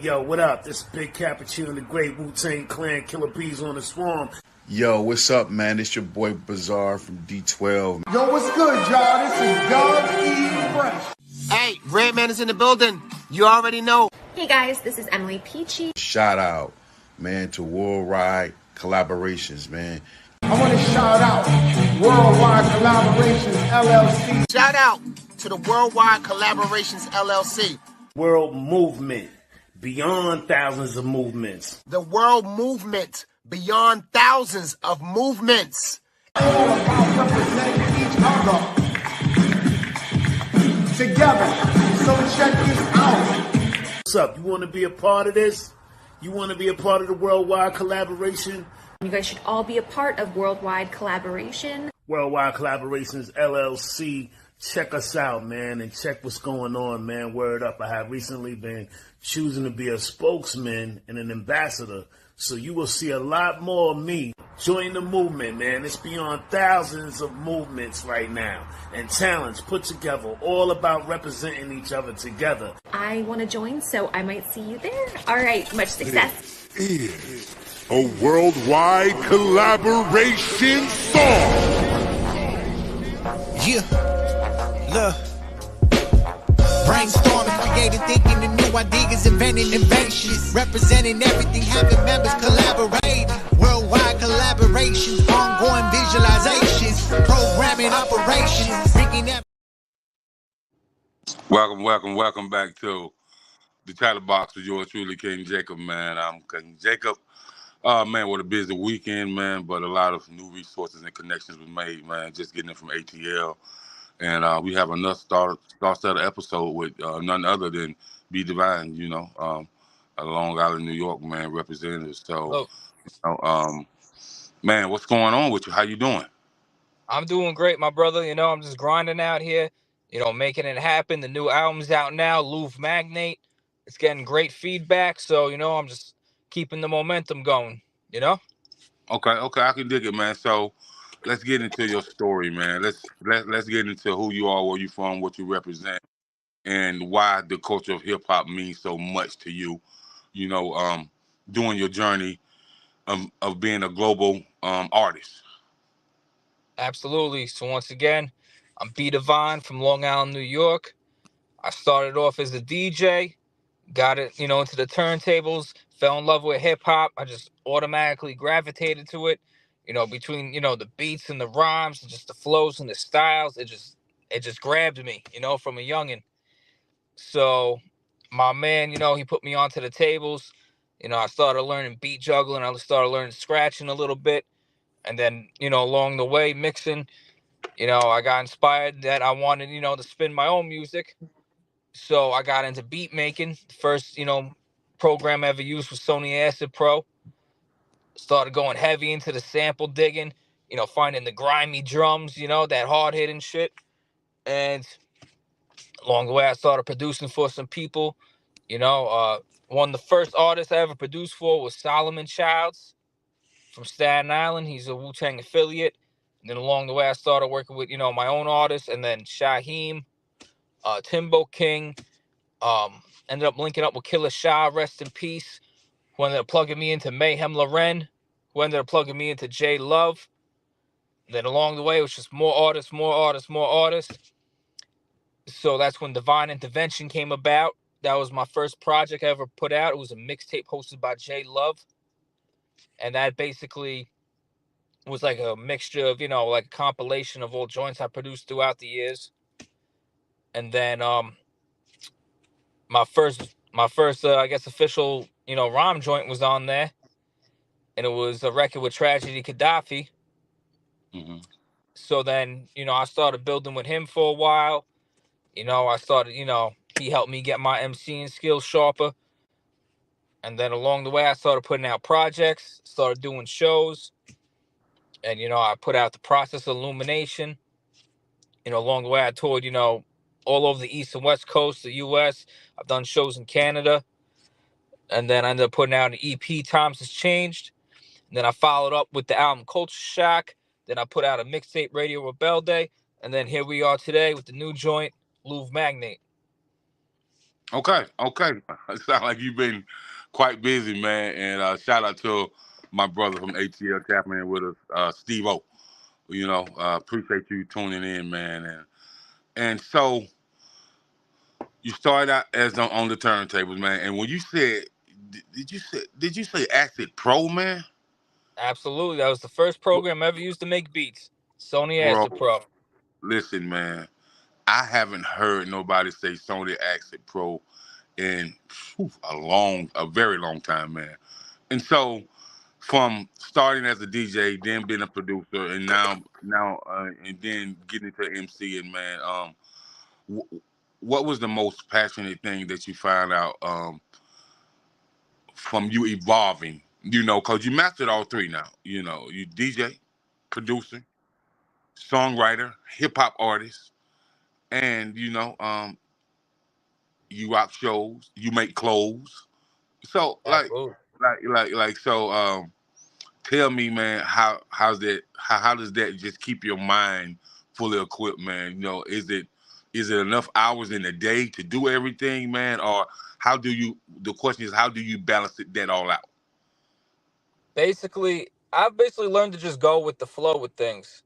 Yo, what up? This is Big Cappuccino and the great Wu-Tang Clan, Killer Bees on the Swarm. Yo, what's up, man? It's your boy Bizarre from D12. Yo, what's good, y'all? This is Doug E. Fresh. Hey, Redman is in the building. You already know. Hey guys, this is Emily Peachy. Shout out, man, to Worldwide Collaborations, man. I want to shout out Worldwide Collaborations, LLC. Shout out to the Worldwide Collaborations, LLC. World movement, beyond thousands of movements. The world movement, beyond thousands of movements. All about representing each other together. So check this out. What's up? You want to be a part of this? You want to be a part of the Worldwide Collaboration? You guys should all be a part of Worldwide Collaboration. Worldwide Collaborations, LLC. Check us out, man, and check what's going on, man. Word up. I have recently been choosing to be a spokesman and an ambassador, so you will see a lot more of me. Join the movement, man. It's beyond thousands of movements right now and talents put together, all about representing each other together. I want to join, so I might see you there. All right, much success. It is a worldwide collaboration song. Yeah. Look, brainstorming, creating, thinking the new ideas, inventing inventions, representing everything, having members collaborating, worldwide collaborations, ongoing visualizations, programming operations, bringing that. Welcome back to the Title Box with yours truly, King Jacob, man. I'm King Jacob. Man, what a busy weekend, man, but a lot of new resources and connections were made, man, just getting it from ATL. And we have another star-studded episode with none other than B.Divine, you know, a Long Island, New York, man, representative. So, man, what's going on with you? How you doing? I'm doing great, my brother. You know, I'm just grinding out here, you know, making it happen. The new album's out now, Louvre Magnate. It's getting great feedback. So, you know, I'm just keeping the momentum going, you know? Okay, I can dig it, man. So, let's get into your story, man. Let's get into who you are, where you from, what you represent, and why the culture of hip hop means so much to you. You know, during your journey of being a global artist. Absolutely. So once again, I'm B.Divine from Long Island, New York. I started off as a DJ, got it, you know, into the turntables, fell in love with hip hop. I just automatically gravitated to it. You know, between, you know, the beats and the rhymes, and just the flows and the styles, it just grabbed me, you know, from a youngin'. So my man, you know, he put me onto the tables. You know, I started learning beat juggling. I started learning scratching a little bit. And then, you know, along the way, mixing, you know, I got inspired that I wanted, you know, to spin my own music. So I got into beat making. The first, you know, program I ever used was Sony Acid Pro. Started going heavy into the sample digging, you know, finding the grimy drums, you know, that hard-hitting shit. And along the way, I started producing for some people. You know, one of the first artists I ever produced for was Solomon Childs from Staten Island. He's a Wu-Tang affiliate. And then along the way, I started working with, you know, my own artists. And then Shaheem, Timbo King, ended up linking up with Killer Shah, rest in peace, who ended up plugging me into Mayhem Loren, who ended up plugging me into J Love. And then along the way, it was just more artists. So that's when Divine Intervention came about. That was my first project I ever put out. It was a mixtape hosted by J Love. And that basically was like a mixture of, you know, like a compilation of all joints I produced throughout the years. And then my first, I guess, official, you know, rhyme joint was on there. And it was a record with Tragedy Khadafi. Mm-hmm. So then, you know, I started building with him for a while. You know, I started, you know, he helped me get my emceeing skills sharper. And then along the way, I started putting out projects, started doing shows. And, you know, I put out the Process of Illumination. You know, along the way, I toured, you know, all over the East and West Coast, the U.S. I've done shows in Canada. And then I ended up putting out an EP, Times Has Changed. And then I followed up with the album Culture Shock. Then I put out a mixtape, Radio Rebel Day. And then here we are today with the new joint, Louvre Magnate. Okay, okay. It sounds like you've been quite busy, man. And shout out to my brother from ATL tapping in with us, Steve O. Appreciate you tuning in, man. And so you started out as on the turntables, man. And when you said, did you say Acid Pro, man? Absolutely. That was the first program I ever used to make beats. Sony Bro, Acid Pro. listen, man. I haven't heard nobody say Sony Acid Pro in a very long time, man. And so, from starting as a DJ, then being a producer, and and then getting into MC, and man, what was the most passionate thing that you found out from you evolving? Because you mastered all three now. You DJ, producer, songwriter, hip hop artist, and you rock shows, you make clothes. So Absolutely. so tell me, man, how does that just keep your mind fully equipped, man? Is it enough hours in a day to do everything, man? Or the question is, how do you balance that all out? I've basically learned to just go with the flow with things.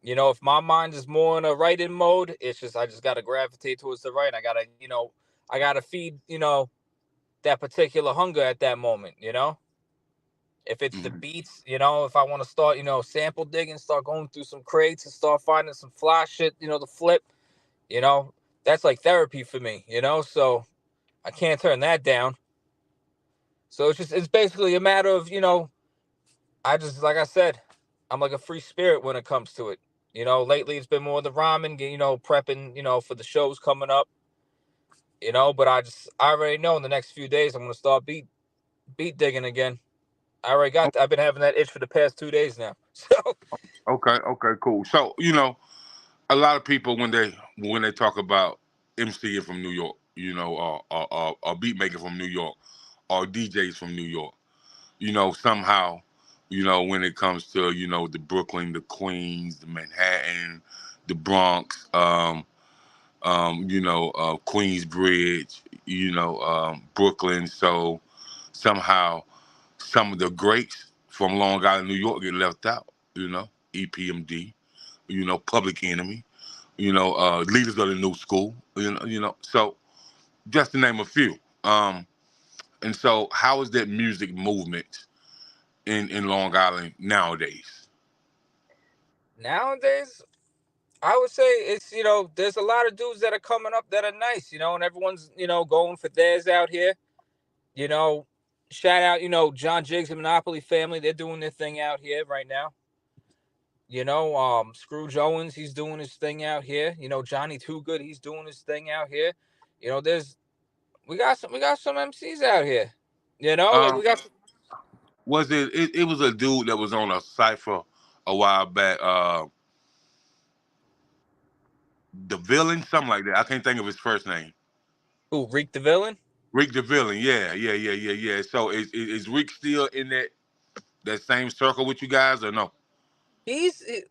If my mind is more in a writing mode, I just gotta gravitate towards the right. I gotta feed, that particular hunger at that moment. If it's the Mhm. beats, if I want to start, sample digging, start going through some crates and start finding some fly shit, to flip, you know, that's like therapy for me. So I can't turn that down. So it's basically a matter of, like I said, I'm like a free spirit when it comes to it. Lately it's been more the rhyming, prepping, for the shows coming up, but I already know in the next few days I'm gonna start beat digging again. I've been having that itch for the past 2 days now. So Okay, okay, cool. So a lot of people when they talk about MCing from New York, or beat making from New York, or DJs from New York, somehow, when it comes to the Brooklyn, the Queens, the Manhattan, the Bronx, Queensbridge, Brooklyn. So somehow some of the greats from Long Island, New York get left out. EPMD, Public Enemy, leaders of the new school. So just to name a few. And so, how is that music movement in Long Island nowadays? nowadays, I would say it's there's a lot of dudes that are coming up that are nice, and everyone's going for theirs out here. You know, Shout out John Jiggs and Monopoly family. They're doing their thing out here right now. Scrooge Owens, he's doing his thing out here. Johnny Too Good, he's doing his thing out here. There's we got some MCs out here. Like we Um, got it was a dude that was on a cipher a while back. The villain, something like that. I can't think of his first name. who Reek the Villain. Rick the villain. Yeah, yeah, yeah, yeah, yeah. So is Rick still in that same circle with you guys or no?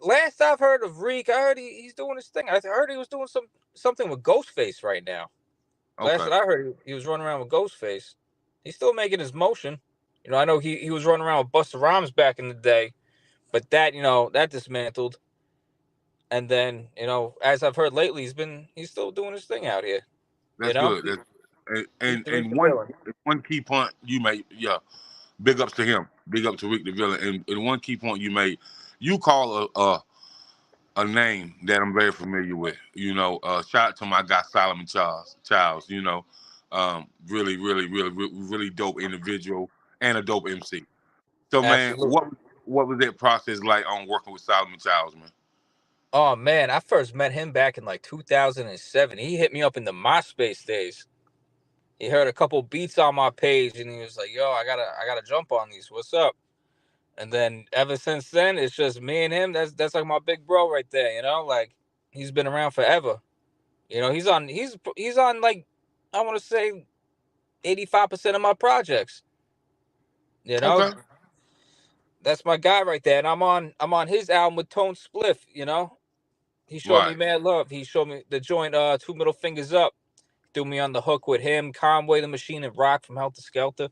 Last I've heard of Reek, I heard he's doing his thing. I heard he was doing something with Ghostface right now. Last Okay, that I heard, he was running around with Ghostface. He's still making his motion. I know he was running around with Busta Rhymes back in the day, but that dismantled. And then as I've heard lately, he's still doing his thing out here. You that's know, good. That's and he's and, the Reek and the one Villain. one key point you made, yeah. Big ups to him. Big up to Rick the villain. And one key point you made, you call a name that I'm very familiar with. Shout out to my guy Solomon Charles. Really, really, really, really dope individual and a dope MC. So man, Absolutely. what was that process like on working with Solomon Charles, man? Oh man, I first met him back in like 2007. He hit me up in the MySpace days. He heard a couple beats on my page, and he was like, "Yo, I gotta jump on these. What's up?" And then ever since then, it's just me and him. That's like my big bro right there. Like he's been around forever. He's on like I want to say 85% of my projects. You know, Okay, that's my guy right there, and I'm on his album with Tone Spliff. He showed me right. mad love. He showed me the joint, Two Middle Fingers Up. threw me on the hook with him, Conway the Machine, and Rock from Helter Skelter.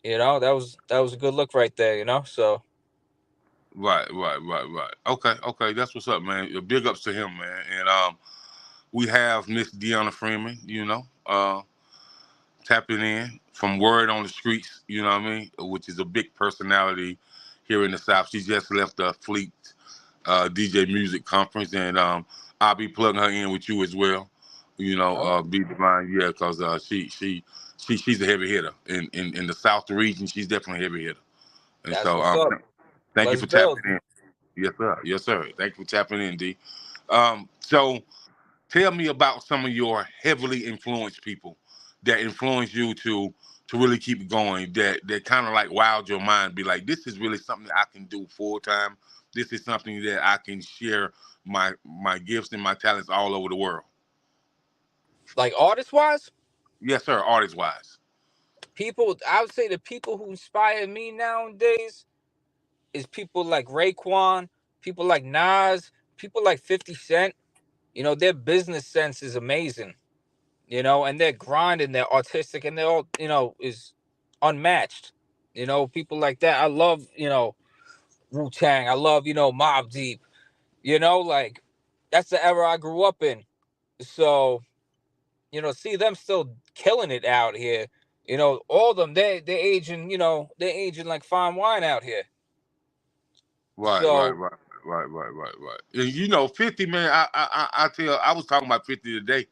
You know, that was a good look right there. You know, so Right. Okay, that's what's up, man. Big ups to him, man. And we have Miss Deanna Freeman, tapping in from Word on the Streets, you know what I mean, which is a big personality here in the South. She just left the Fleet DJ Music Conference, and I'll be plugging her in with you as well. B.Divine, yeah, because she's a heavy hitter in the South region. She's definitely a heavy hitter, and that's so what's up. thank you Let's for build. tapping in. Yes, sir. Yes, sir. Thank you for tapping in, D. So tell me about some of your heavily influenced people that influence you to really keep going. That kind of like wowed your mind. Be like, this is really something that I can do full time. This is something that I can share my gifts and my talents all over the world. Like artist wise, Yes, sir. Artist wise. people. I would say the people who inspire me nowadays is people like Raekwon, people like Nas, people like 50 Cent. You know, their business sense is amazing. You know, and they're grinding, they're artistic, and they're all, is unmatched. You know, people like that. I love, Wu-Tang. I love, Mobb Deep. You know, like that's the era I grew up in. So, see them still killing it out here. You know, all of them, they're aging, they're aging like fine wine out here. So Right. And 50, man, I was talking about 50 today,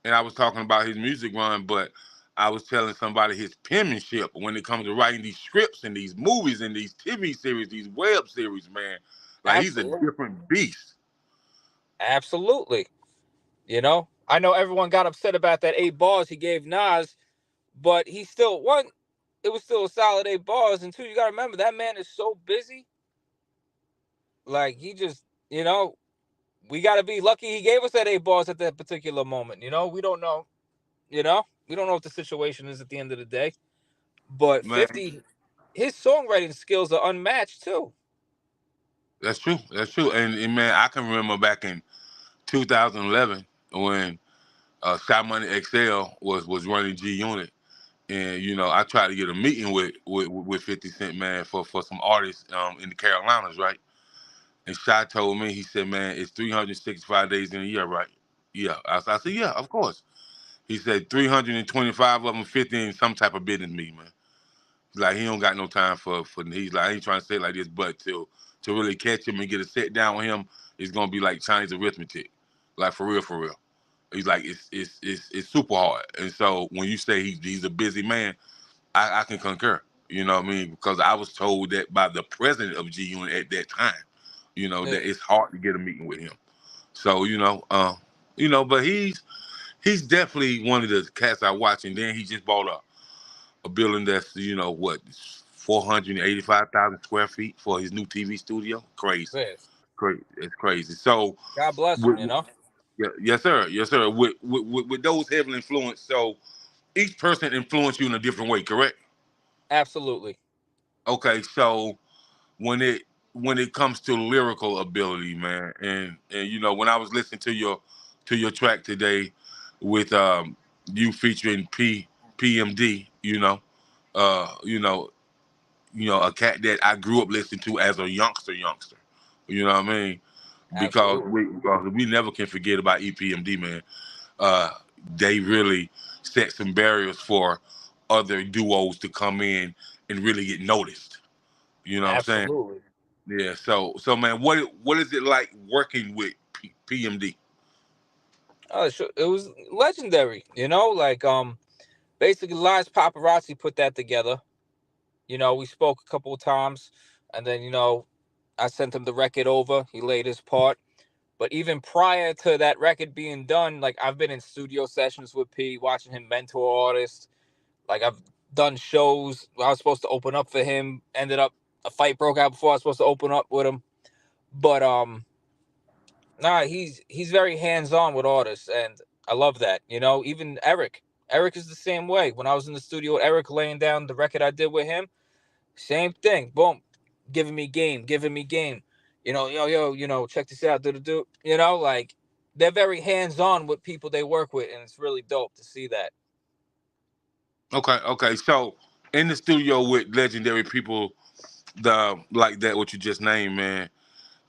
and I was talking about his music run, but I was telling somebody his penmanship when it comes to writing these scripts and these movies and these TV series, these web series, man. Like he's a absolutely. different beast. Absolutely. I know everyone got upset about that 8 bars he gave Nas, but he still, one, it was still a solid 8 bars, and two, you gotta remember that man is so busy. Like he just, we gotta be lucky he gave us that 8 bars at that particular moment. We don't know, we don't know what the situation is at the end of the day. But Man, 50, his songwriting skills are unmatched too. that's true. That's true. And man, I can remember back in 2011 when Shot Money XL was running G Unit. And I tried to get a meeting with 50 Cent, man, for some artists in the Carolinas, right? And Shy told me, he said, man, it's 365 days in a year, right? Yeah. I said, yeah, of course. He said 325 of them 50 in some type of business meeting, man. Like he don't got no time for he's like, I ain't trying to say it like this, but to really catch him and get a sit down with him, it's gonna be like Chinese arithmetic. Like for real, for real. He's like, it's super hard. And so when you say he's a busy man, I can concur. You know what I mean? Because I was told that by the president of G Unit at that time, Yeah, that it's hard to get a meeting with him. So, but he's definitely one of the cats I watch, and then he just bought a building that's, 485,000 square feet for his new TV studio. Crazy. yeah. Crazy. It's crazy. So God bless him. with, yeah, yes, sir. Yes, sir. With those heavily influenced, so each person influenced you in a different way, correct? Absolutely. Okay, so when it comes to lyrical ability, man, and when I was listening to your track today with you featuring PMD, uh, you know, a cat that I grew up listening to as a youngster. You know what I mean? Because Absolutely. we never can forget about EPMD, man. Uh, they really set some barriers for other duos to come in and really get noticed. You know what I'm saying? Absolutely. Yeah. So man, what is it like working with PMD? It was legendary. Basically, Lies Paparazzi put that together. We spoke a couple of times, and then I sent him the record over. He laid his part. But even prior to that record being done, like I've been in studio sessions with P, watching him mentor artists. Like I've done shows where I was supposed to open up for him. Ended up a fight broke out before I was supposed to open up with him. But nah, he's very hands on with artists, and I love that. Even Eric is the same way. When I was in the studio with Eric laying down the record I did with him, same thing. Boom, giving me game. Yo, check this out. Do. Like they're very hands-on with people they work with, and it's really dope to see that. Okay. So in the studio with legendary people, like that, what you just named, man.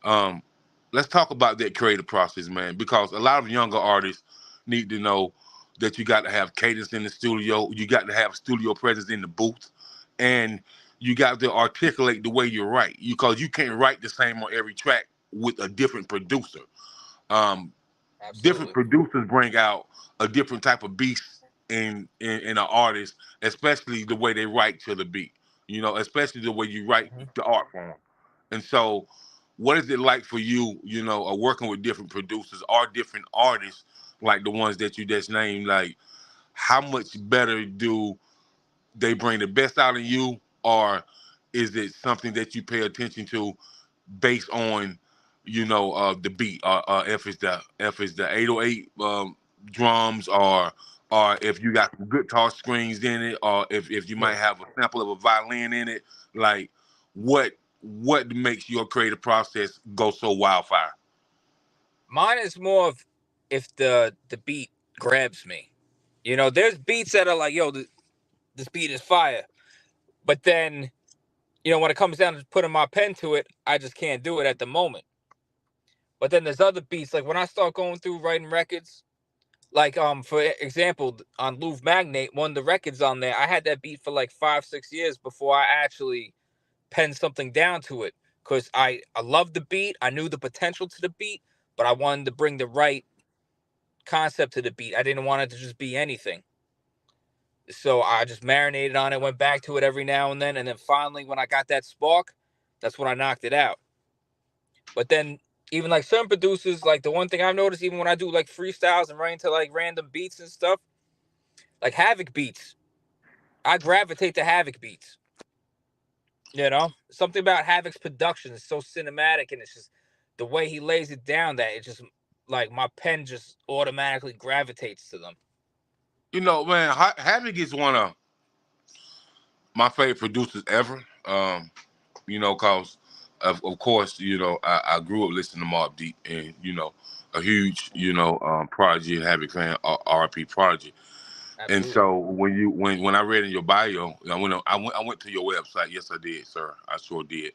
Um, let's talk about that creative process, man, because a lot of younger artists need to know that you got to have cadence in the studio, you got to have studio presence in the booth, and you got to articulate the way you write, because you can't write the same on every track with a different producer. Um, Different Absolutely. producers bring out a different type of beast in an artist, especially the way they write to the beat. Especially the way you write Mhm. the art form. And so, what is it like for you? Working with different producers or different artists, like the ones that you just named. Like, how much better do they bring the best out of you, or is it something that you pay attention to based on the beat, or if it's the 808 drums, or if you got some guitar strings in it, or if you might Yeah. have a sample of a violin in it. Like, what makes your creative process go so wildfire? Mine is more of if the beat grabs me. There's beats that are like, yo, this beat is fire. But then, when it comes down to putting my pen to it, I just can't do it at the moment. But then there's other beats, like when I start going through writing records, like for example, on Louvre Magnate, one of the records on there, I had that beat for like 5-6 years before I actually penned something down to it. Because I loved the beat, I knew the potential to the beat, but I wanted to bring the right concept to the beat. I didn't want it to just be anything. So I just marinated on it, went back to it every now and then finally when I got that spark, that's when I knocked it out. But then even like certain producers, like the one thing I've noticed, even when I do like freestyles and write into like random beats and stuff, like Havoc beats, I gravitate to Havoc beats. Something about Havoc's production is so cinematic, and it's just the way he lays it down that it just like my pen just automatically gravitates to them. Man, Havoc is one of my favorite producers ever. Cause of course, I grew up listening to Mobb Deep, and a huge, Prodigy and Havoc fan, RP Prodigy. And Absolutely. so when I read in your bio, I went to your website. Yes, I did, sir. I sure did.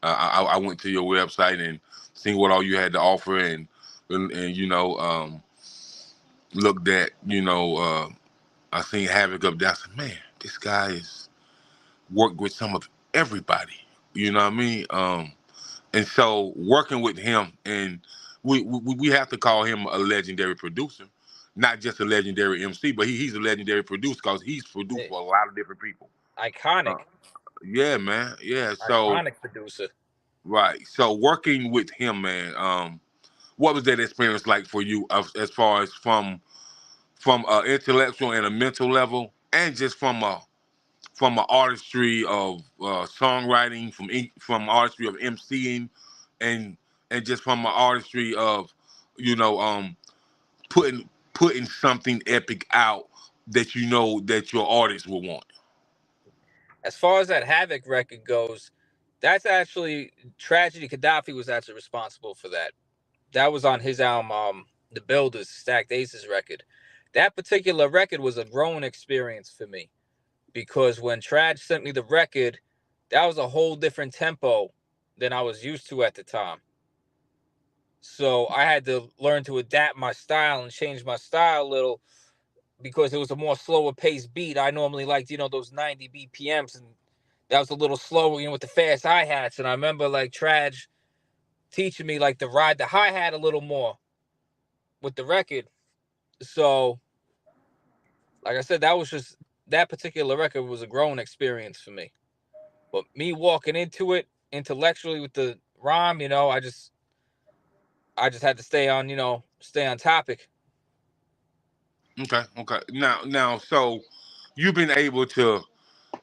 I went to your website and seen what all you had to offer, and looked at, I seen Havoc up there. I said, man, this guy is worked with some of everybody. You know what I mean? And so working with him, and we have to call him a legendary producer, not just a legendary MC, but he's a legendary producer because he's produced Hey, for a lot of different people. Uh, iconic, yeah, man. Yeah. So iconic producer. right. So working with him, man. What was that experience like for you, as far as from an intellectual and a mental level, and just from an artistry of songwriting, from artistry of emceeing, and just from an artistry of you know um putting something epic out that that your artist will want. As far as that Havoc record goes, that's actually Tragedy Khadafi was actually responsible for that. That was on his album, The Builders, Stacked Aces record. That particular record was a growing experience for me because when Trag sent me the record, that was a whole different tempo than I was used to at the time. So I had to learn to adapt my style and change my style a little because it was a more slower paced beat. I normally liked, those 90 BPMs, and that was a little slower, with the fast hi-hats. And I remember like Trag teaching me like to ride the hi-hat a little more with the record. So, like I said, that particular record was a growing experience for me. But me walking into it intellectually with the rhyme, I just had to stay on topic. Okay. Now, so you've been able to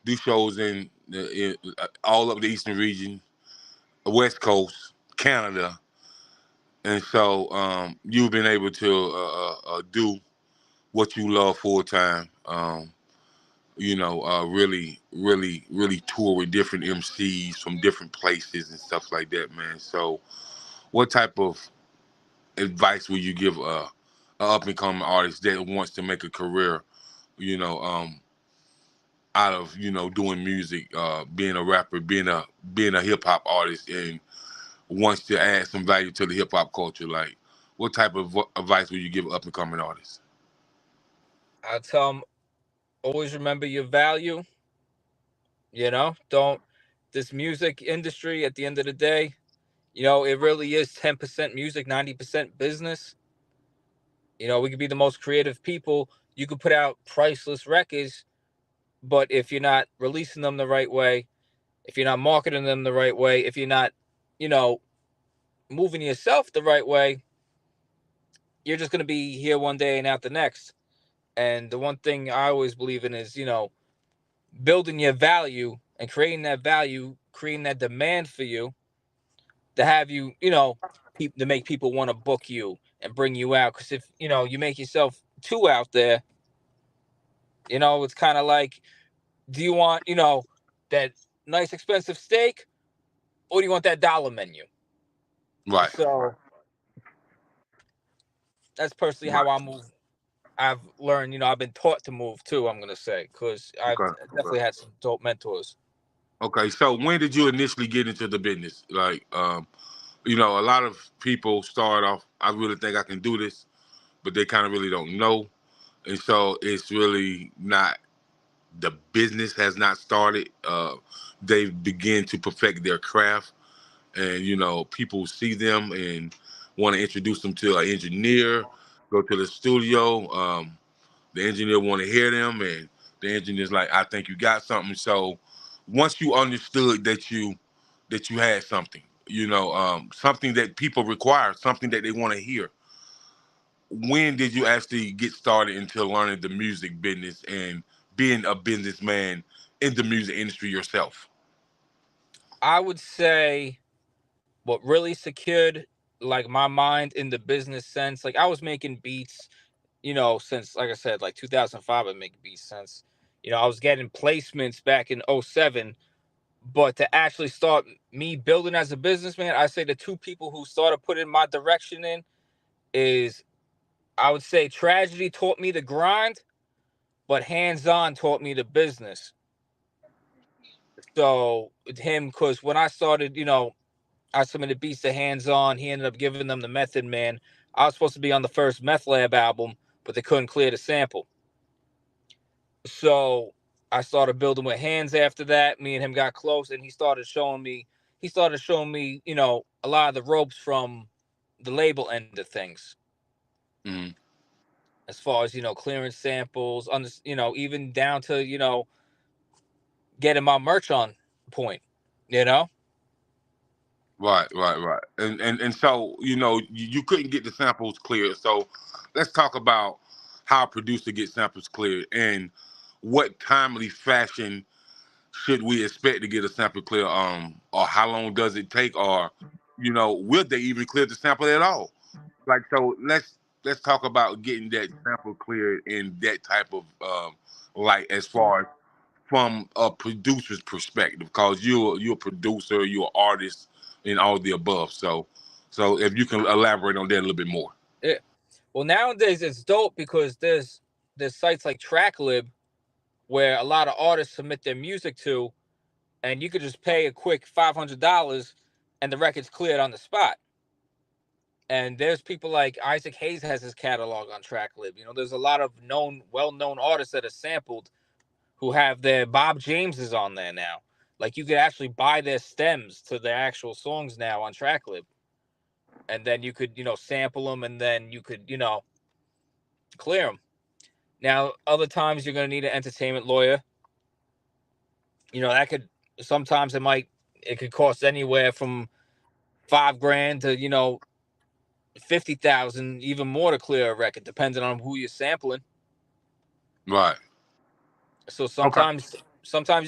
do shows in all of the Eastern region, West Coast, Canada, and so you've been able to do what you love full time. Really, really, really tour with different MCs from different places and stuff like that, man. So, what type of advice would you give a up and coming artist that wants to make a career, you know, out of doing music, being a rapper, being a hip hop artist, and wants to add some value to the hip hop culture? Like, what type of advice would you give up and coming artists? I tell them, always remember your value. Don't, this music industry, at the end of the day, it really is 10% music, 90% business. We could be the most creative people. You could put out priceless records, but if you're not releasing them the right way, if you're not marketing them the right way, if you're not, moving yourself the right way, you're just going to be here one day and out the next. And the one thing I always believe in is, building your value and creating that value, creating that demand for you to have you, to make people want to book you and bring you out. Because if, you make yourself too out there, it's kind of like, do you want, that nice expensive steak, or do you want that dollar menu? Right. So that's personally how I move. I've learned, I've been taught to move too, I'm going to say, because I've definitely had some dope mentors. Okay, so when did you initially get into the business? Like, a lot of people start off, I really think I can do this, but they kind of really don't know. And so it's really not, the business has not started. They begin to perfect their craft, and, people see them and want to introduce them to an engineer, go to the studio. The engineer want to hear them, and the engineer's like, I think you got something. So once you understood that you had something, something that people require, something that they want to hear, when did you actually get started into learning the music business and being a businessman in the music industry yourself? I would say what really secured like my mind in the business sense, like I was making beats, since, like I said, like 2005, I make beats since, I was getting placements back in 07. But to actually start me building as a businessman, I say the two people who started putting my direction in is, I would say, Tragedy taught me the grind, but Hands On taught me the business. So him, because when I started, I submitted beats to Hands On. He ended up giving them the Method Man. I was supposed to be on the first Meth Lab album, but they couldn't clear the sample. So I started building with Hands after that. Me and him got close, and he started showing me, a lot of the ropes from the label end of things. Mm-hmm. As far as, clearing samples, even down to, getting my merch on point, Right. And so, you couldn't get the samples cleared. So let's talk about how a producer gets samples cleared and what timely fashion should we expect to get a sample clear, or how long does it take, or, will they even clear the sample at all? Like, so let's talk about getting that sample cleared in that type of like, as far as from a producer's perspective, because you're a producer, you're an artist, and all the above. So if you can elaborate on that a little bit more. Yeah. Well, nowadays it's dope because there's sites like TrackLib where a lot of artists submit their music to, and you could just pay a quick $500 and the record's cleared on the spot. And there's people like Isaac Hayes has his catalog on TrackLib. There's a lot of well-known artists that are sampled who have their Bob Jameses on there now. Like, you could actually buy their stems to their actual songs now on TrackLib. And then you could, sample them, and then you could, clear them. Now, other times you're going to need an entertainment lawyer. That could, sometimes it could cost anywhere from $5,000 to, 50,000, even more to clear a record, depending on who you're sampling. Right. So sometimes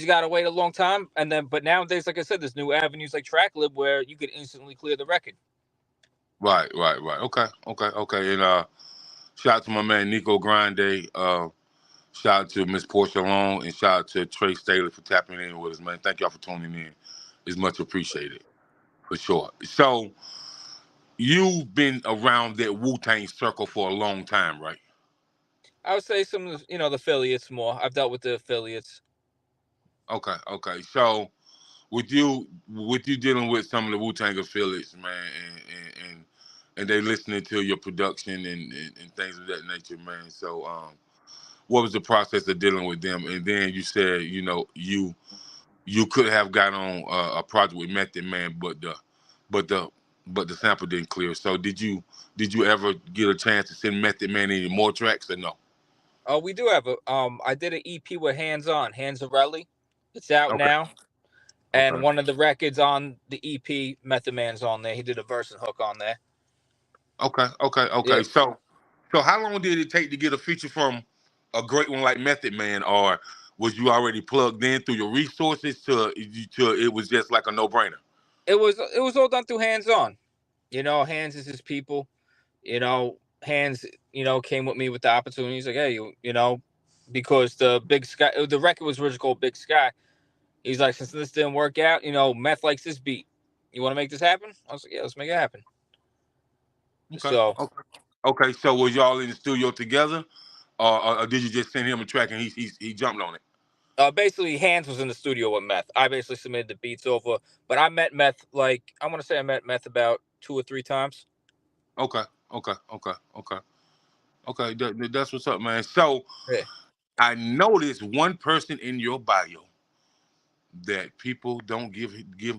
you gotta wait a long time, but nowadays, like I said, there's new avenues like TrackLib where you could instantly clear the record. Right. Okay. And shout out to my man Nico Grande. Shout out to Miss Portia Long, and shout out to Trey Staley for tapping in with us, man. Thank y'all for tuning in. It's much appreciated, for sure. So you've been around that Wu-Tang circle for a long time, right? I would say some of the affiliates more. I've dealt with the affiliates. Okay, okay. So with you dealing with some of the Wu-Tang affiliates, man, and they listening to your production and things of that nature, man. So what was the process of dealing with them? And then you said, you could have got on a project with Method Man, but the but the sample didn't clear. So did you ever get a chance to send Method Man any more tracks or no? Oh, we do have a I did an EP with Hands On, Handsarelli. It's out Okay, now. And okay, one of the records on the EP, Method Man's on there. He did a verse and hook on there. okay. Yeah. So how long did it take to get a feature from a great one like Method Man, or was you already plugged in through your resources to it was just like a no brainer? It was all done through Hands On. Hands is his people. Hands, came with me with the opportunity. He's like, hey, because the Big Sky, the record was originally called Big Sky. He's like, since this didn't work out, Meth likes this beat. You want to make this happen? I was like, yeah, let's make it happen. Okay, So, okay. So was y'all in the studio together, or did you just send him a track and he jumped on it? basically, Hands was in the studio with Meth. I basically submitted the beats over, but I met Meth I want to say I met Meth about 2 or 3 times. Okay, okay. That's what's up, man. So Yeah. I noticed one person in your bio that people don't give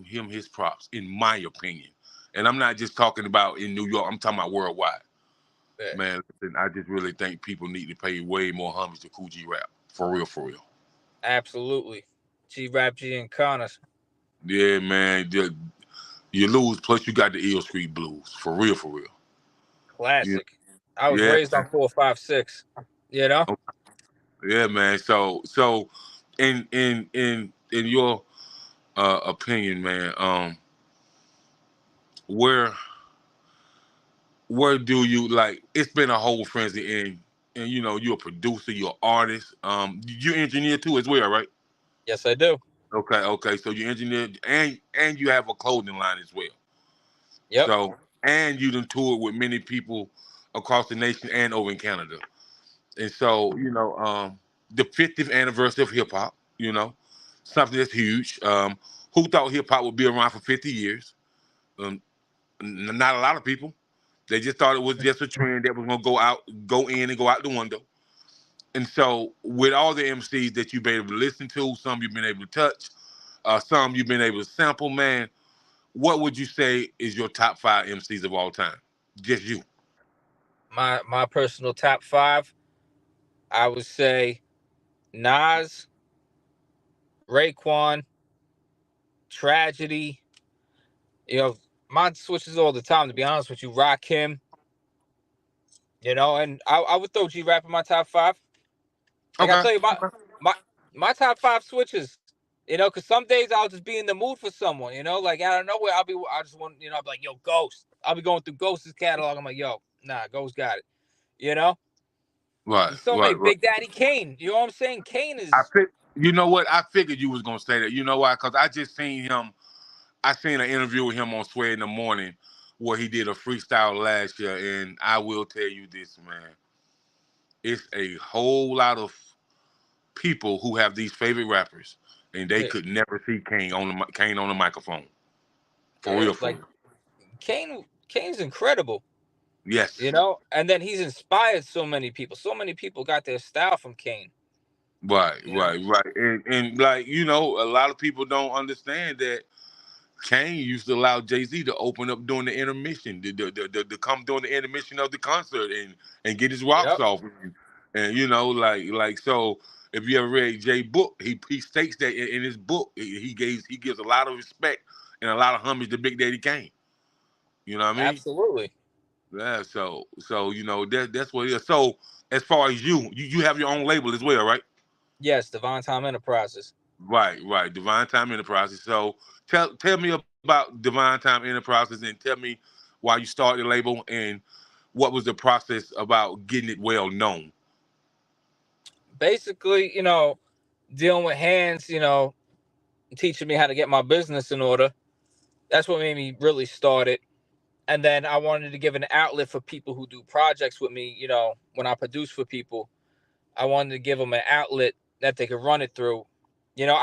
him his props, in my opinion. And I'm not just talking about in New York. I'm talking about worldwide. Yeah. Man, listen, I just really think people need to pay way more homage to Kool G Rap. For real, for real. Absolutely. G Rap, G and Connors. Yeah, man. You lose, plus you got the Ill Street Blues. For real, for real. Classic. I was Yeah, raised on 4, 5, 6. You know? yeah, man. So in your opinion, man, where do you like? It's been a whole frenzy, and you're a producer, you're an artist, you engineer too as well, right? Yes, I do. Okay. So you engineer and you have a clothing line as well. Yep. So and you done toured with many people across the nation and over in Canada. And so, the 50th anniversary of hip hop, something that's huge. Who thought hip hop would be around for 50 years? Not a lot of people. They just thought it was just a trend that was gonna go in and go out the window. And so, with all the MCs that you've been able to listen to, some you've been able to touch, some you've been able to sample, man, what would you say is your top 5 MCs of all time? Just you. My personal top 5, I would say Nas, Raekwon, Tragedy. Mine switches all the time, to be honest with you. Rakim, and I would throw G Rap in my top 5. Like I Okay. tell you, my top 5 switches. Because some days I'll just be in the mood for someone. Like out of nowhere, I just want, I'll be like, yo, Ghost. I'll be going through Ghost's catalog. I'm like, yo, nah, Ghost got it. Right, There's so many. right. Big Daddy Kane. You know what I'm saying? Kane I is. think you know what I figured you was gonna say that. You know why? Because I just seen him. I seen an interview with him on Sway in the Morning where he did a freestyle last year, and I will tell you this, man. It's a whole lot of people who have these favorite rappers, and they Yeah, could never see Kane on the microphone. For real, for like real. Kane's incredible. Yes. And then he's inspired so many people. So many people got their style from Kane. Right, You know? right. And like, a lot of people don't understand that Kane used to allow Jay-Z to open up during the intermission, to come during the intermission of the concert and get his rocks Yep. off. And like so if you ever read Jay book, he states that in his book, he gives a lot of respect and a lot of homage to Big Daddy Kane. You know what I mean? Absolutely. Yeah, so that's what it is. So as far as you have your own label as well, right? Yes, Divine Time Enterprises. Right. Divine Time Enterprises. So tell me about Divine Time Enterprises and tell me why you started the label and what was the process about getting it well known. Basically, dealing with Hands, teaching me how to get my business in order. That's what made me really start it. And then I wanted to give an outlet for people who do projects with me. You know, when I produce for people, I wanted to give them an outlet that they could run it through. You know,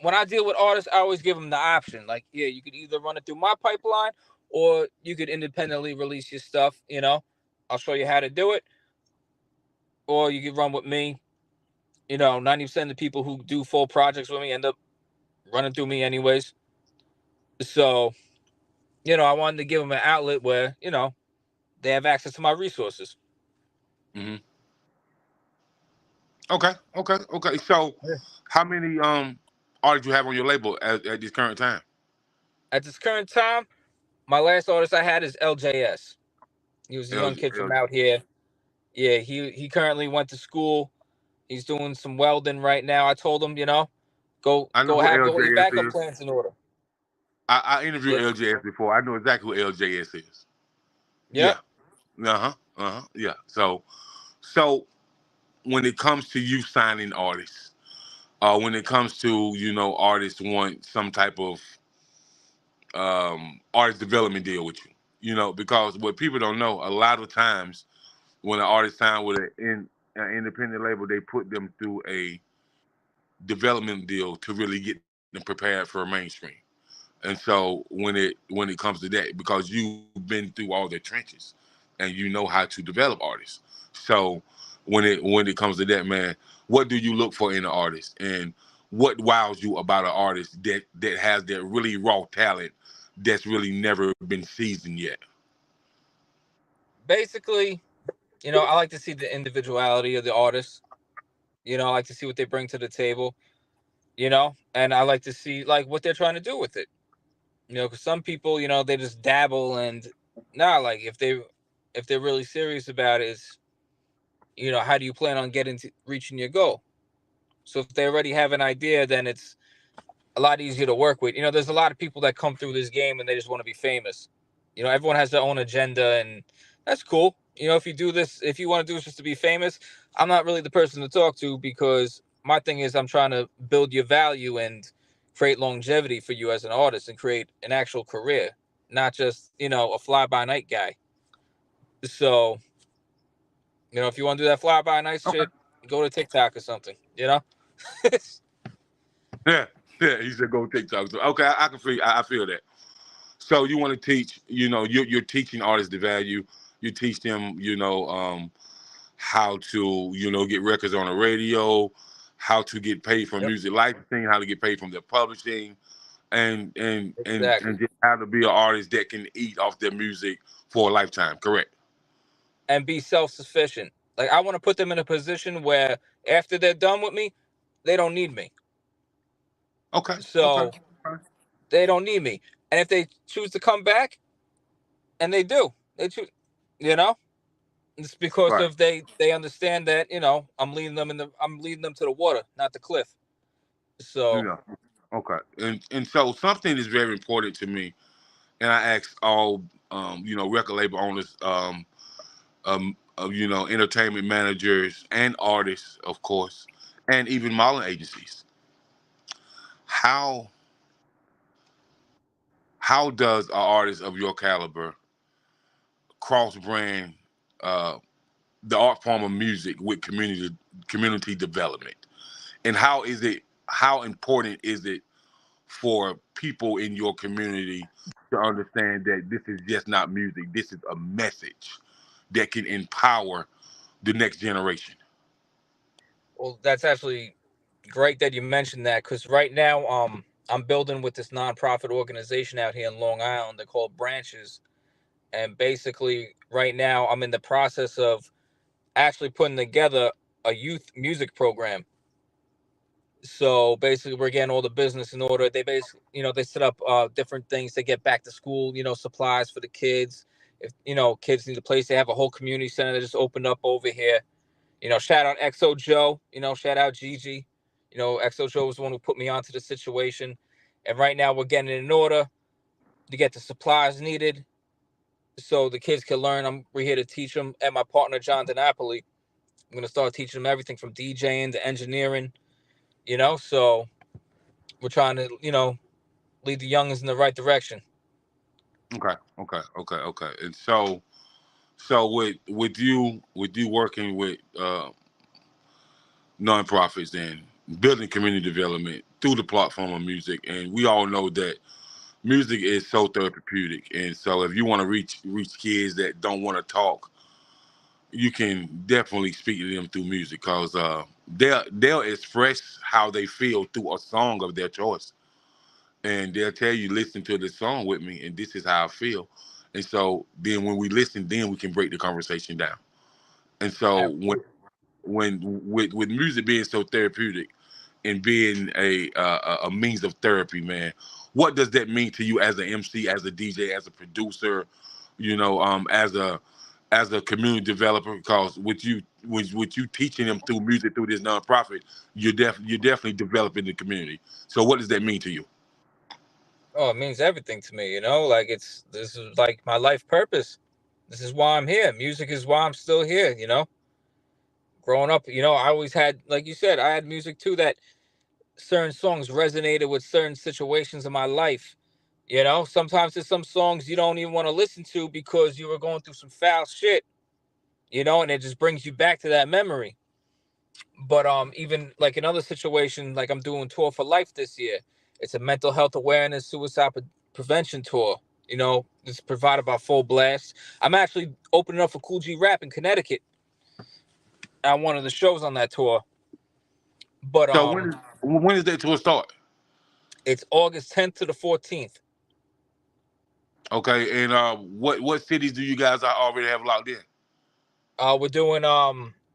when I deal with artists, I always give them the option. Like, yeah, you could either run it through my pipeline or you could independently release your stuff. You know, I'll show you how to do it, or you could run with me. You know, 90% of the people who do full projects with me end up running through me anyways. So, you know, I wanted to give them an outlet where, you know, they have access to my resources. Mm-hmm. Okay. So, how many artists you have on your label at this current time? At this current time, my last artist I had is LJS. He was a young kid from out here. Yeah, he currently went to school. He's doing some welding right now. I told him, you know, go I know who have all your backup LJS is. plans in order. I interviewed LJS before. I know exactly who LJS is. Yep. Yeah. Yeah. So when it comes to you signing artists, when it comes to, you know, artists want some type of artist development deal with you, you know, because what people don't know, a lot of times when an artist sign with an independent label, they put them through a development deal to really get them prepared for a mainstream. And so when it comes to that, because you've been through all the trenches and you know how to develop artists. So when it comes to that, man, what do you look for in an artist, and what wows you about an artist that has that really raw talent that's really never been seasoned yet? Basically, you know, I like to see the individuality of the artist. You know, I like to see what they bring to the table, you know, and I like to see like what they're trying to do with it. You know, because some people, you know, they just dabble, and like if they're really serious about it, is, you know, how do you plan on reaching your goal? So if they already have an idea, then it's a lot easier to work with. You know, there's a lot of people that come through this game and they just want to be famous. You know, everyone has their own agenda, and that's cool. You know, if you want to do this just to be famous, I'm not really the person to talk to, because my thing is I'm trying to build your value and create longevity for you as an artist and create an actual career, not just, you know, a fly by night guy. So, you know, if you want to do that fly by night shit, go to TikTok or something, you know? Yeah, he said go TikTok. So, okay, I can feel. I feel that. So you want to teach? You know, you're teaching artists the value. You teach them, you know, how to, you know, get records on the radio, how to get paid from music licensing, how to get paid from their publishing, and just how to be an artist that can eat off their music for a lifetime. Correct. And be self-sufficient. Like, I want to put them in a position where after they're done with me, they don't need me. Okay. So they don't need me. And if they choose to come back, and they do, they choose, you know, it's because of they understand that, you know, I'm leading them to the water, not the cliff. So yeah. Okay. And so something is very important to me, and I ask all you know, record label owners, you know, entertainment managers and artists, of course, and even modeling agencies. How does an artist of your caliber cross brand the art form of music with community development, and how important is it for people in your community to understand that this is just not music, this is a message that can empower the next generation? well, that's actually great that you mentioned that, because right now I'm building with this nonprofit organization out here in Long Island. They're called Branches. And basically right now I'm in the process of actually putting together a youth music program. So basically we're getting all the business in order. They basically, you know, they set up different things to get back to school, you know, supplies for the kids. If, you know, kids need a place, they have a whole community center that just opened up over here. You know, shout out XO Joe, you know, shout out Gigi. You know, XO Joe was the one who put me onto the situation. And right now we're getting it in order to get the supplies needed so the kids can learn. We're here to teach them. And my partner, John DiNapoli, I'm going to start teaching them everything from DJing to engineering, you know? So we're trying to, you know, lead the youngins in the right direction. Okay. And so with you working with nonprofits and building community development through the platform of music, and we all know that music is so therapeutic. And so if you want to reach kids that don't want to talk, you can definitely speak to them through music, because they'll express how they feel through a song of their choice, and they'll tell you, listen to this song with me, and this is how I feel. And so then when we listen, then we can break the conversation down. And so when with music being so therapeutic and being a means of therapy, man, what does that mean to you as an MC, as a DJ, as a producer, as a community developer? Because with you teaching them through music through this nonprofit, you're definitely developing the community. So what does that mean to you? Oh, it means everything to me, like this is like my life purpose. This is why I'm here. Music is why I'm still here. Growing up, I always had, like you said, I had music too, that certain songs resonated with certain situations in my life. Sometimes there's some songs you don't even want to listen to because you were going through some foul shit, and it just brings you back to that memory. But even like another situation, like I'm doing Tour for Life this year. It's a mental health awareness, suicide prevention tour. It's provided by Full Blast. I'm actually opening up for Kool G Rap in Connecticut at one of the shows on that tour. But So when does that tour start? it's August 10th to the 14th. Okay, and what cities do you guys already have locked in? We're doing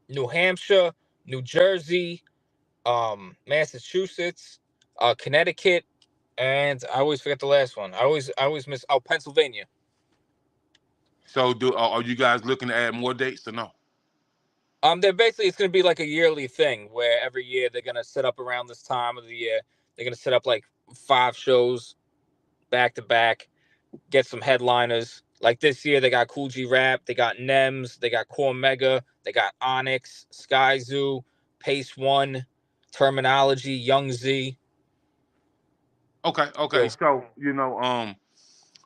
New Hampshire, New Jersey, Massachusetts, Connecticut, and I always forget the last one. I always miss Pennsylvania. So are you guys looking to add more dates or no? They're basically, it's gonna be like a yearly thing where every year they're gonna set up around this time of the year. They're gonna set up like 5 shows back to back, get some headliners. Like this year, they got Kool G Rap, they got Nems, they got Core Mega, they got Onyx, Sky Zoo, Pace One, Terminology, Young Z. Okay. So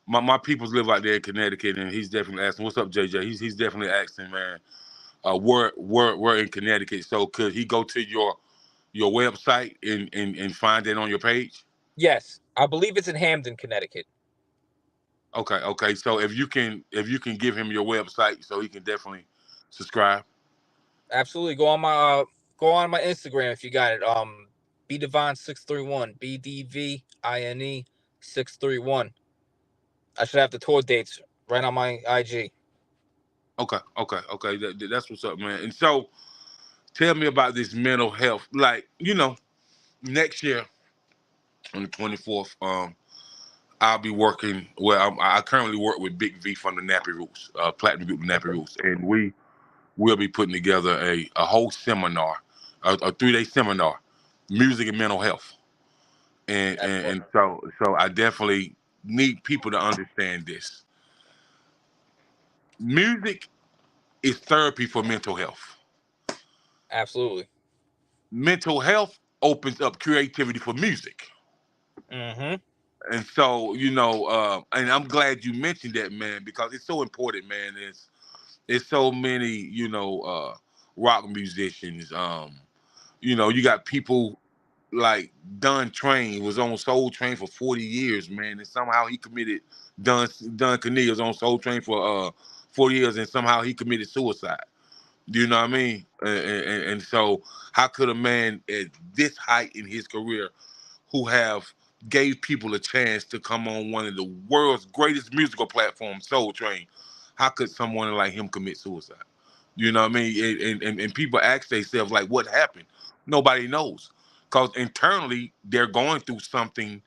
my peoples live out there in Connecticut, and he's definitely asking, "What's up, JJ?" He's definitely asking, man. We're in Connecticut, so could he go to your website and find it on your page? Yes, I believe it's in Hamden, Connecticut. Okay. So if you can give him your website, so he can definitely subscribe. Absolutely. Go on my Instagram if you got it. B.Divine 631. B-D-V-I-N-E 631. I should have the tour dates right on my IG. Okay. That's what's up, man. And so tell me about this mental health. Like, next year on the 24th, I'll be working. Well, I currently work with Big V from the Nappy Roots, Platinum Group Nappy Roots, and we will be putting together a whole seminar, a 3-day seminar, music and mental health, and so I definitely need people to understand this. Music is therapy for mental health. Absolutely. Mental health opens up creativity for music. Mm-hmm. And so, and I'm glad you mentioned that, man, because it's so important, man. It's so many, rock musicians. You got people like Don Train was on Soul Train for 40 years, man, and somehow he committed Don Canilla was on Soul Train for 40 years, and somehow he committed suicide. Do you know what I mean? And so, how could a man at this height in his career, who have gave people a chance to come on one of the world's greatest musical platforms, Soul Train, how could someone like him commit suicide? You know what I mean? And people ask themselves, like, what happened? Nobody knows. Because internally, they're going through something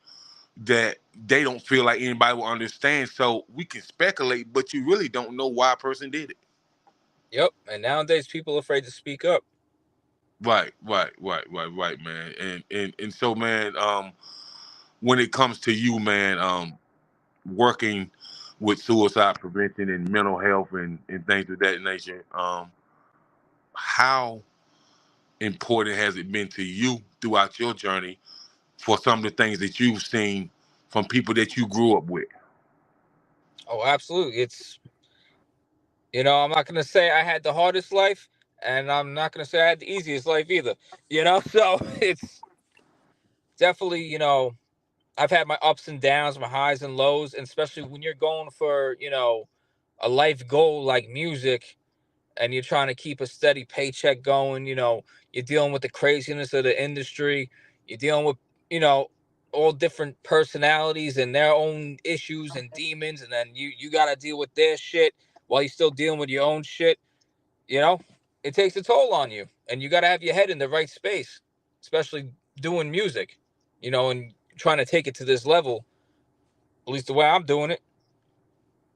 that they don't feel like anybody will understand. So we can speculate, but you really don't know why a person did it. Yep. And nowadays, people are afraid to speak up. Right, man. And so, man, when it comes to you, man, working with suicide prevention and mental health and things of that nature, how important has it been to you throughout your journey for some of the things that you've seen from people that you grew up with? Oh, absolutely. It's, I'm not gonna say I had the hardest life, and I'm not gonna say I had the easiest life either. So it's definitely, I've had my ups and downs, my highs and lows, and especially when you're going for, a life goal like music, and you're trying to keep a steady paycheck going. You're dealing with the craziness of the industry. You're dealing with, you know, all different personalities and their own issues and demons, and then you got to deal with their shit while you're still dealing with your own shit. You know, it takes a toll on you, and you got to have your head in the right space, especially doing music. And trying to take it to this level, at least the way I'm doing it.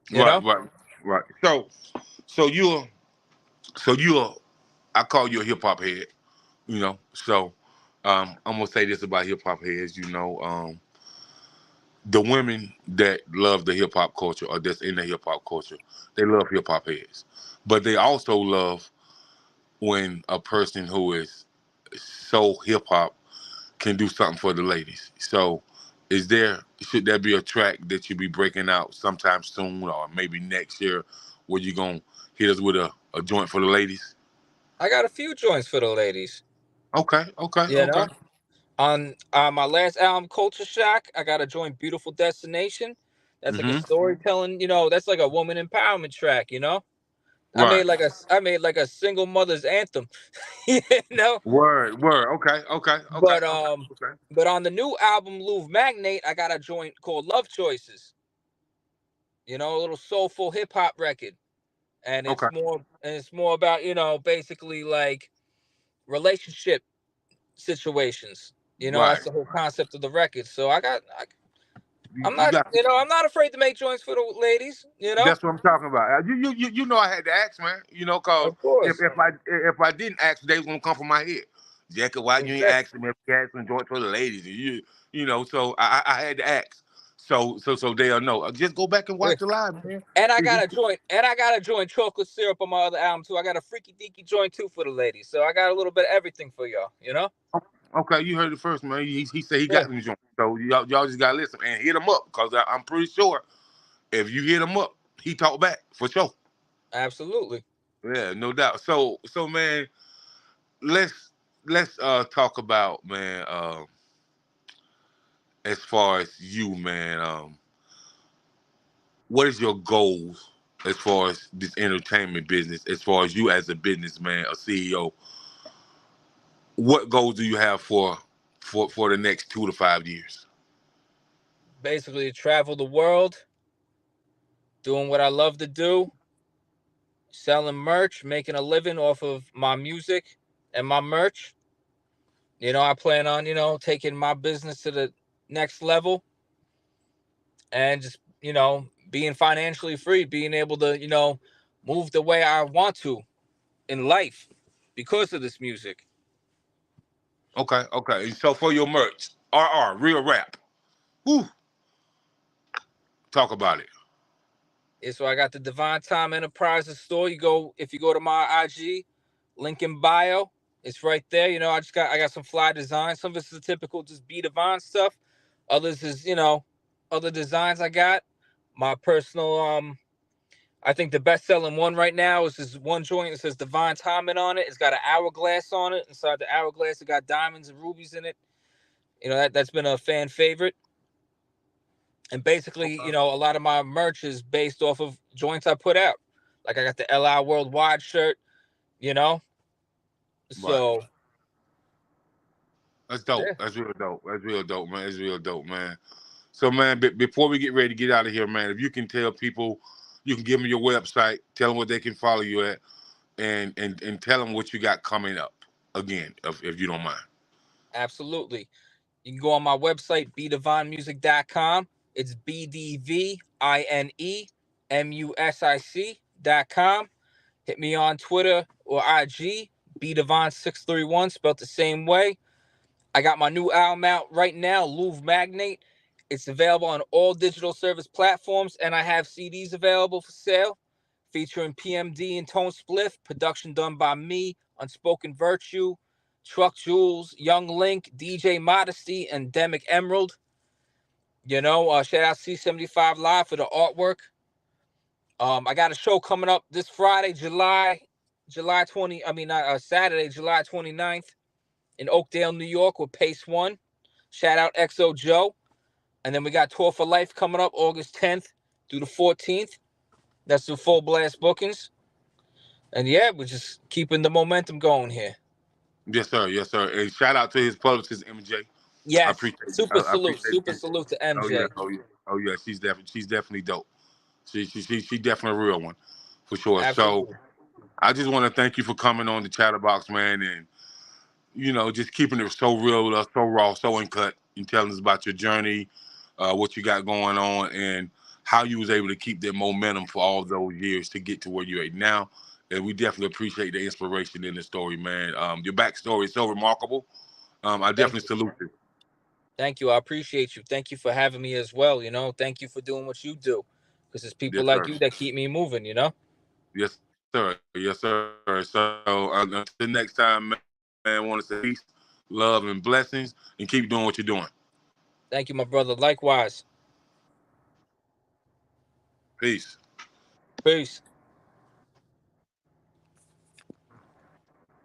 You Right, know, right, right. So you're I call you a hip hop head. So I'm gonna say this about hip hop heads. The women that love the hip hop culture or that's in the hip hop culture, they love hip hop heads, but they also love when a person who is so hip hop can do something for the ladies. So, should there be a track that you be breaking out sometime soon or maybe next year where you gonna hit us with a joint for the ladies? I got a few joints for the ladies. Okay, okay, You okay. know, on my last album, Culture Shock, I got a joint, Beautiful Destination. That's like a Mm-hmm. storytelling. That's like a woman empowerment track. Right. I made like a single mother's anthem. you know, Word, word. Okay, okay, okay, but okay, um, okay. but on the new album, Louvre Magnate, I got a joint called Love Choices. A little soulful hip hop record, and Okay. it's more about basically like relationship situations. Right. That's the whole concept of the record. So I'm You not, got I'm not afraid to make joints for the ladies. That's what I'm talking about. You know I had to ask, man. Cause Of if course, I didn't ask, they was gonna come from my head. Jacob, why you ain't exactly. asking me if you asking joint for the ladies? And so I had to ask. So they'll know. Just go back and Yeah. watch the live, man. And I got a joint chocolate syrup on my other album too. I got a freaky deaky joint too for the ladies. So I got a little bit of everything for y'all. Okay, you heard it first, man. He said he Yeah, got them joints. So y'all just gotta listen and hit him up, cause I'm pretty sure if you hit him up, he talk back for sure. absolutely. Yeah, no doubt. So man, let's talk about, man, as far as you, man, what is your goals as far as this entertainment business, as far as you as a businessman, a CEO? What goals do you have for the next 2 to 5 years? Basically, travel the world, doing what I love to do, selling merch, making a living off of my music and my merch. I plan on, taking my business to the next level and just, being financially free, being able to, move the way I want to in life because of this music. Okay, okay. So for your merch, real rap. Whew, talk about it. Yeah, so I got the Divine Time Enterprises store. If you go to my IG, link in bio, it's right there. I got some fly designs. Some of this is typical just B.Divine stuff. Others is, other designs I got. My personal I think the best selling one right now is this one joint that says Divine Timing on it. It's got an hourglass on it. Inside the hourglass, it got diamonds and rubies in it. That's been a fan favorite. And basically, Okay. a lot of my merch is based off of joints I put out. Like I got the LI Worldwide shirt, you know. Right. So That's dope. yeah, That's real dope. That's real dope, man. That's real dope, man. So, man, before we get ready to get out of here, man, if you can tell people, you can give them your website, tell them what they can follow you at, and tell them what you got coming up. Again, if you don't mind. absolutely. You can go on my website, bdivinemusic.com. It's BDVINEMUSIC.com. Hit me on Twitter or IG, BDivine631, spelled the same way. I got my new album out right now, Louvre Magnate. It's available on all digital service platforms, and I have CDs available for sale, featuring PMD and Tone Spliff, production done by me, Unspoken Virtue, Truck Jules, Young Link, DJ Modesty, and Demic Emerald. Shout out C75 Live for the artwork. I got a show coming up this Friday, Saturday, July 29th in Oakdale, New York with Pace One. Shout out XO Joe. And then we got Tour for Life coming up August 10th through the 14th. That's the full blast bookings. And yeah, we're just keeping the momentum going here. Yes, sir. Yes, sir. And shout out to his publicist, MJ. Yes. I appreciate Super I salute. appreciate Super it. salute to Oh yeah. MJ. Oh yeah. Oh yeah. She's definitely dope. She definitely a real one, for sure. Absolutely. So I just want to thank you for coming on the Chatterbox, man, and just keeping it so real with us, so raw, so uncut, and telling us about your journey, what you got going on, and how you was able to keep that momentum for all those years to get to where you're at now. And we definitely appreciate the inspiration in the story, man. Your backstory is so remarkable. I definitely salute you. Thank you. I appreciate you. Thank you for having me as well. Thank you for doing what you do, because it's people Yes, like sir. you that keep me moving. Yes, sir. Yes, sir. So until next time, man, I want to say peace, love, and blessings, and keep doing what you're doing. Thank you, my brother. Likewise. Peace. Peace.